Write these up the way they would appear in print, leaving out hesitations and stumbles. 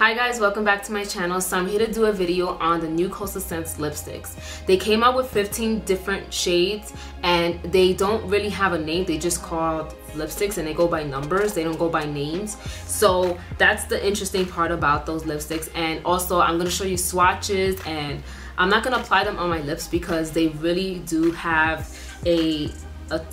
Hi guys, welcome back to my channel. So I'm here to do a video on the new Coastal Scents lipsticks. They came out with 15 different shades and they don't really have a name. They just called lipsticks and they go by numbers. They don't go by names. So that's the interesting part about those lipsticks. And also I'm going to show you swatches, and I'm not going to apply them on my lips because they really do have a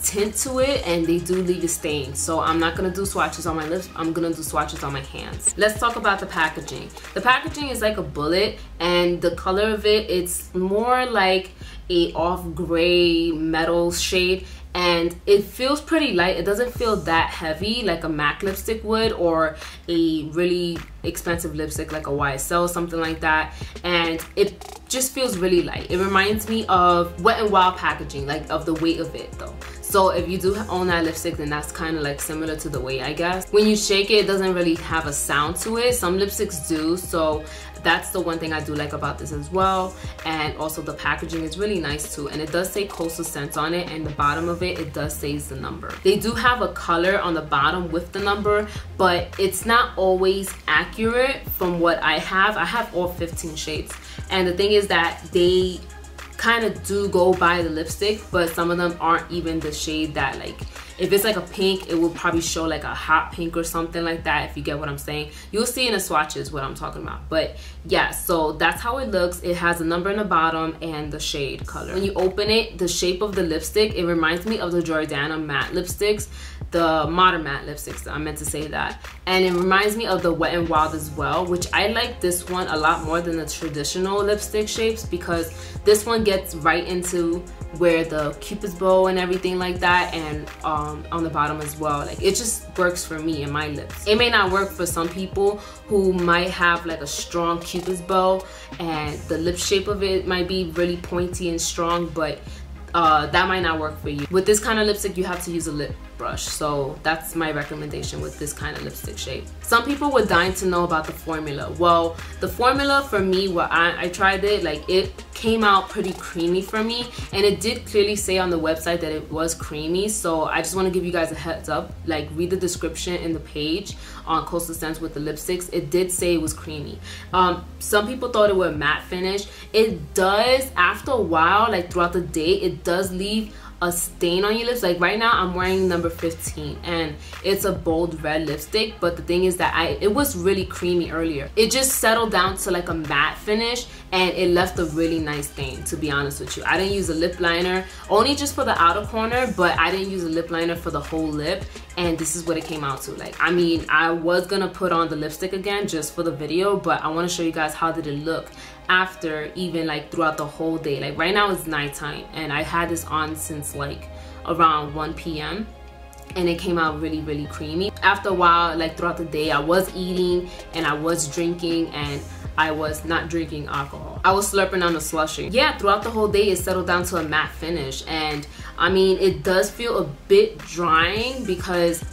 tint to it and they do leave a stain. So I'm not gonna do swatches on my lips, I'm gonna do swatches on my hands. Let's talk about the packaging. The packaging is like a bullet, and the color of it, it's more like a off gray metal shade, and it feels pretty light. It doesn't feel that heavy like a MAC lipstick would, or a really expensive lipstick like a YSL, something like that. And it just feels really light. It reminds me of Wet n Wild packaging, like of the weight of it though. So if you do own that lipstick, then that's kind of like similar to the weight, I guess. When you shake it, it doesn't really have a sound to it. Some lipsticks do, so that's the one thing I do like about this as well. And also the packaging is really nice too, and it does say Coastal Scents on it, and the bottom of it, it does say the number. They do have a color on the bottom with the number, but it's not always accurate from what I have. I have all 15 shades, and the thing is that they kind of do go by the lipstick, but some of them aren't even the shade that, like, if it's like a pink, it will probably show like a hot pink or something like that, if you get what I'm saying. You'll see in the swatches what I'm talking about. But yeah, so that's how it looks. It has a number in the bottom and the shade color. When you open it, the shape of the lipstick, it reminds me of the Jordana matte lipsticks, the Modern Matte lipsticks, I meant to say that. And it reminds me of the Wet n Wild as well, which I like this one a lot more than the traditional lipstick shapes, because this one gets right into where the Cupid's bow and everything like that, and on the bottom as well. Like, it just works for me and my lips. It may not work for some people who might have like a strong Cupid's bow, and the lip shape of it might be really pointy and strong, but that might not work for you. With this kind of lipstick, you have to use a lip brush, so that's my recommendation with this kind of lipstick shape. Some people were dying to know about the formula. Well, the formula for me, well, I tried it, like, it came out pretty creamy for me, and it did clearly say on the website that it was creamy. So I just want to give you guys a heads up, like, read the description in the page on Coastal Scents with the lipsticks. It did say it was creamy. Some people thought it was a matte finish. It does, after a while, like throughout the day, it does leave a stain on your lips. Like right now I'm wearing number 15 and it's a bold red lipstick, but the thing is that it was really creamy earlier. It just settled down to like a matte finish, and it left a really nice stain, to be honest with you. I didn't use a lip liner, only just for the outer corner, but I didn't use a lip liner for the whole lip, and this is what it came out to. Like, I mean, I was gonna put on the lipstick again just for the video, but I want to show you guys how did it look after, even like throughout the whole day. Like right now it's nighttime, and I had this on since like around 1 p.m. and it came out really, really creamy. After a while, like throughout the day, I was eating and I was drinking, and I was not drinking alcohol. I was slurping on the slushie. Yeah, throughout the whole day, it settled down to a matte finish. And I mean, it does feel a bit drying because,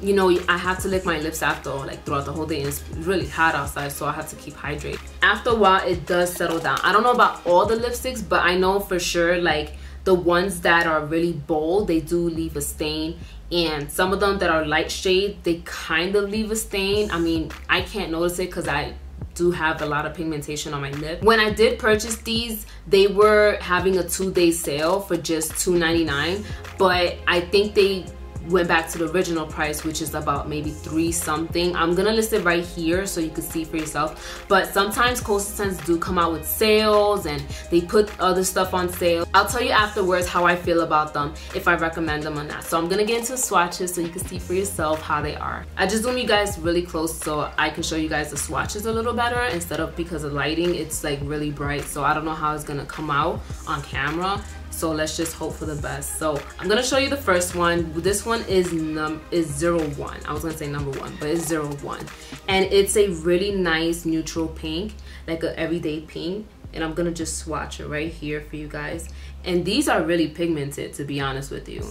you know, I have to lick my lips after, like throughout the whole day, and it's really hot outside, so I have to keep hydrated. After a while, it does settle down. I don't know about all the lipsticks, but I know for sure, like, the ones that are really bold, they do leave a stain, and some of them that are light shade, they kind of leave a stain. I mean, I can't notice it because I do have a lot of pigmentation on my lip. When I did purchase these, they were having a 2-day sale for just $2.99, but I think they went back to the original price, which is about maybe $3 something. I'm gonna list it right here so you can see for yourself. But sometimes Coastal Scents do come out with sales and they put other stuff on sale. I'll tell you afterwards how I feel about them, if I recommend them or not. So I'm gonna get into swatches so you can see for yourself how they are. I just zoom you guys really close so I can show you guys the swatches a little better, instead of, because of lighting, it's like really bright, so I don't know how it's gonna come out on camera. So let's just hope for the best. So I'm gonna show you the first one. This one is 01. I was gonna say number 1, but it's 01. And it's a really nice neutral pink, like an everyday pink. And I'm gonna just swatch it right here for you guys. And these are really pigmented, to be honest with you.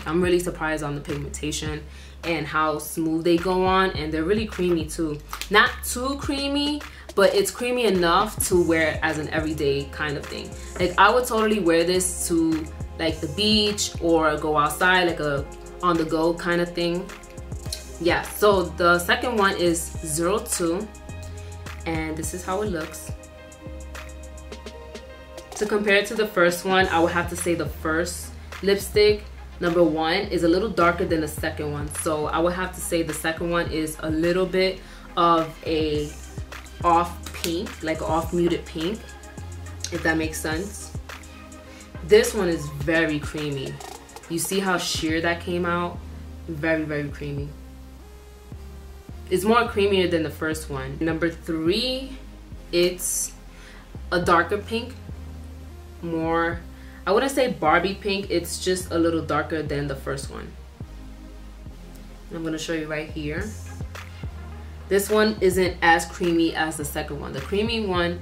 I'm really surprised on the pigmentation and how smooth they go on, and they're really creamy too. Not too creamy, but it's creamy enough to wear it as an everyday kind of thing. Like, I would totally wear this to like the beach or go outside, like a on the go kind of thing. Yeah, so the second one is 02. and this is how it looks. To compare it to the first one, I would have to say the first lipstick, number 1, is a little darker than the second one. So I would have to say the second one is a little bit of a off pink, like off muted pink, if that makes sense. This one is very creamy. You see how sheer that came out? Very, very creamy. It's more creamier than the first one. Number 3, it's a darker pink. More, I wouldn't say Barbie pink, it's just a little darker than the first one. I'm gonna show you right here. This one isn't as creamy as the second one. The creamy one,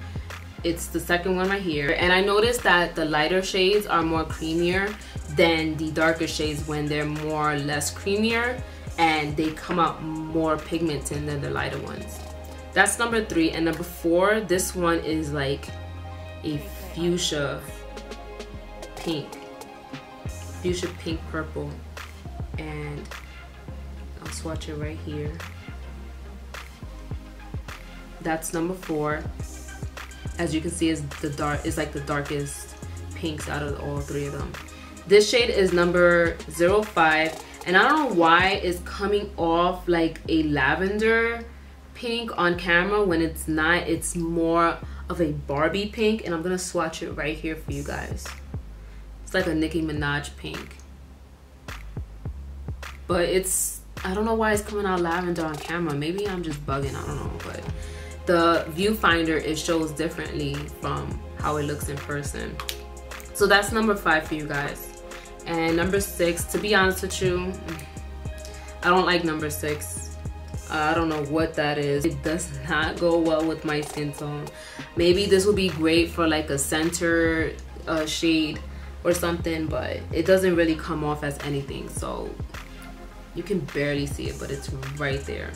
it's the second one right here. And I noticed that the lighter shades are more creamier than the darker shades when they're more or less creamier, and they come out more pigmented than the lighter ones. That's number 3. And number 4, this one is like a fuchsia pink purple, and I'll swatch it right here. That's number 4. As you can see, is like the darkest pinks out of all 3 of them. This shade is number 05, and I don't know why it's coming off like a lavender pink on camera when it's not. It's more of a Barbie pink, and I'm gonna swatch it right here for you guys. It's like a Nicki Minaj pink, but I don't know why it's coming out lavender on camera. Maybe I'm just bugging, I don't know, but the viewfinder, it shows differently from how it looks in person. So that's number 5 for you guys. And number 6, to be honest with you, I don't like number 6. I don't know what that is. It does not go well with my skin tone. Maybe this would be great for like a center shade or something, but it doesn't really come off as anything. So you can barely see it, but it's right there.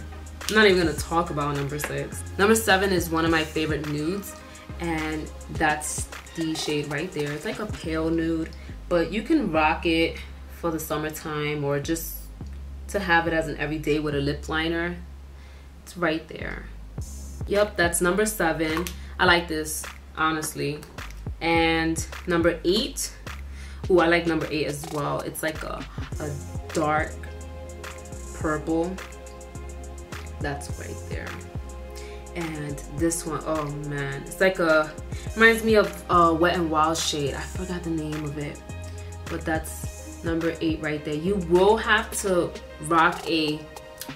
I'm not even gonna talk about number 6. Number 7 is one of my favorite nudes, and that's the shade right there. It's like a pale nude, but you can rock it for the summertime or just to have it as an everyday with a lip liner. It's right there. Yep, that's number 7. I like this, honestly. And number 8, ooh, I like number 8 as well. It's like a dark purple. That's right there. And this one, oh man, it's like reminds me of Wet n Wild shade. I forgot the name of it, but that's number 8 right there. You will have to rock a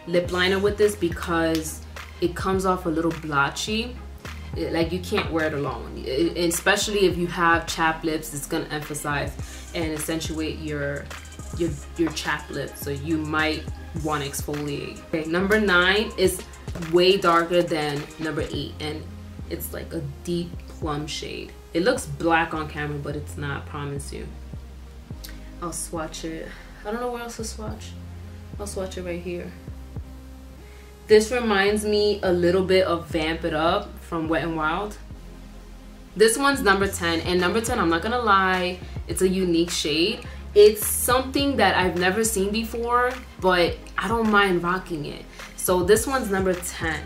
lip liner with this because it comes off a little blotchy. Like you can't wear it alone, especially if you have chapped lips. It's gonna emphasize and accentuate your chapped lips, so you might want to exfoliate. Okay, number 9 is way darker than number 8, and it's like a deep plum shade. It looks black on camera, but it's not, I promise you. I'll swatch it. I don't know where else to swatch. I'll swatch it right here. This reminds me a little bit of Vamp It Up from Wet n Wild. This one's number 10, and number 10, I'm not gonna lie, it's a unique shade. It's something that I've never seen before, but I don't mind rocking it. So this one's number 10.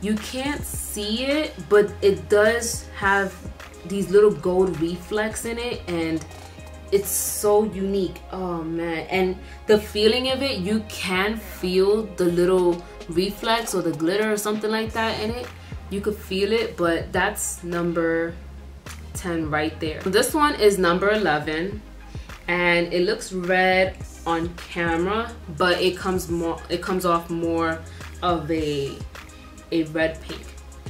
You can't see it, but it does have these little gold reflex in it, and it's so unique. Oh man, and the feeling of it, you can feel the little reflex or the glitter or something like that in it. You could feel it, but that's number 10 right there. This one is number 11. And it looks red on camera, but it comes off more of a red pink.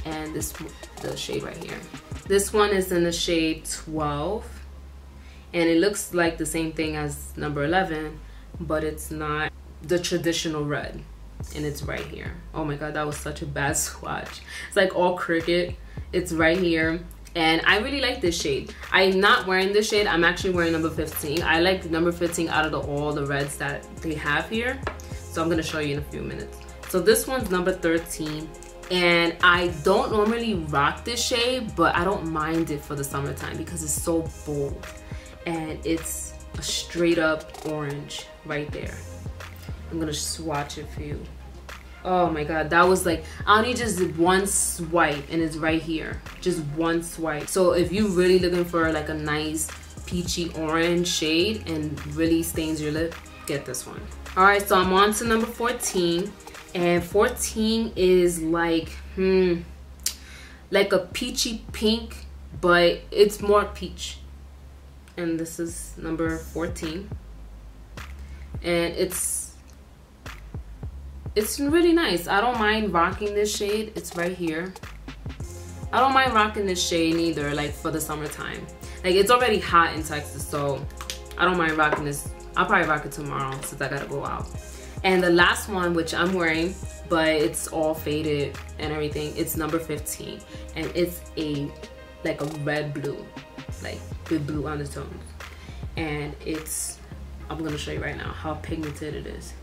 And the shade right here. This one is in the shade 12, and it looks like the same thing as number 11, but it's not the traditional red, and it's right here. Oh my god, that was such a bad swatch. It's like all crooked. It's right here. And I really like this shade. I'm not wearing this shade. I'm actually wearing number 15. I like number 15 out of all the reds that they have here. So I'm gonna show you in a few minutes. So this one's number 13. And I don't normally rock this shade, but I don't mind it for the summertime because it's so bold. And it's a straight up orange right there. I'm gonna swatch it for you. Oh my god, that was like, I only just one swipe and it's right here. Just one swipe. So if you really looking for like a nice peachy orange shade and really stains your lip, get this one. All right, so I'm on to number 14, and 14 is like a peachy pink, but it's more peach. And this is number 14, and it's really nice. I don't mind rocking this shade. It's right here. I don't mind rocking this shade either, like for the summertime. Like, it's already hot in Texas, so I don't mind rocking this. I'll probably rock it tomorrow since I gotta go out. And the last one, which I'm wearing, but it's all faded and everything, it's number 15, and it's like a red blue, like with blue undertones. And I'm gonna show you right now how pigmented it is.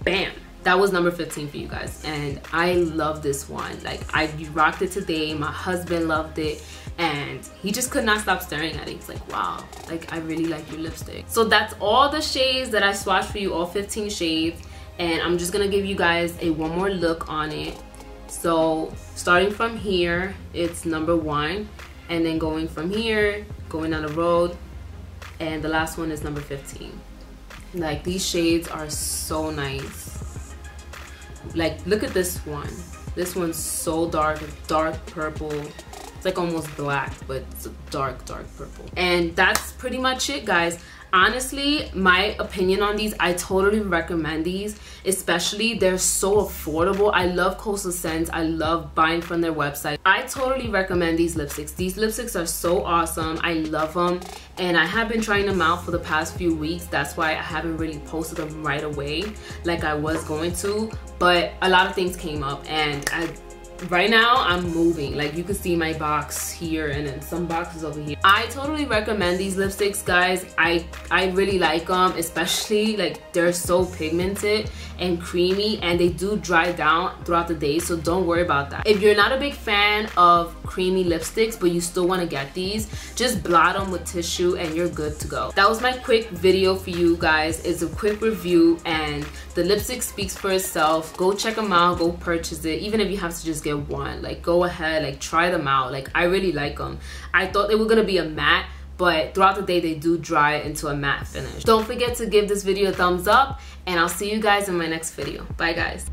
Bam! That was number 15 for you guys, and I love this one. Like, I rocked it today. My husband loved it, and he just could not stop staring at it. He's like, wow, like, I really like your lipstick. So that's all the shades that I swatched for you, all 15 shades, and I'm just gonna give you guys one more look on it. So starting from here, it's number 1, and then going from here, going down the road, and the last one is number 15. Like, these shades are so nice. Like, look at this one. This one's so dark, dark purple. It's like almost black, but it's a dark purple. And that's pretty much it, guys. Honestly, my opinion on these, I totally recommend these. Especially, they're so affordable. I love Coastal Scents. I love buying from their website. I totally recommend these lipsticks. These lipsticks are so awesome. I love them, and I have been trying them out for the past few weeks. That's why I haven't really posted them right away like I was going to, but a lot of things came up, and right now I'm moving. Like, you can see my box here and then some boxes over here. I totally recommend these lipsticks, guys. I really like them, especially like they're so pigmented and creamy, and they do dry down throughout the day, so don't worry about that. If you're not a big fan of creamy lipsticks but you still want to get these, just blot them with tissue and you're good to go. That was my quick video for you guys. It's a quick review, and the lipstick speaks for itself. Go check them out, go purchase it. Even if you have to just get one, like, go ahead, like, try them out. Like, I really like them. I thought they were gonna be a matte, but throughout the day they do dry into a matte finish. Don't forget to give this video a thumbs up, and I'll see you guys in my next video. Bye, guys.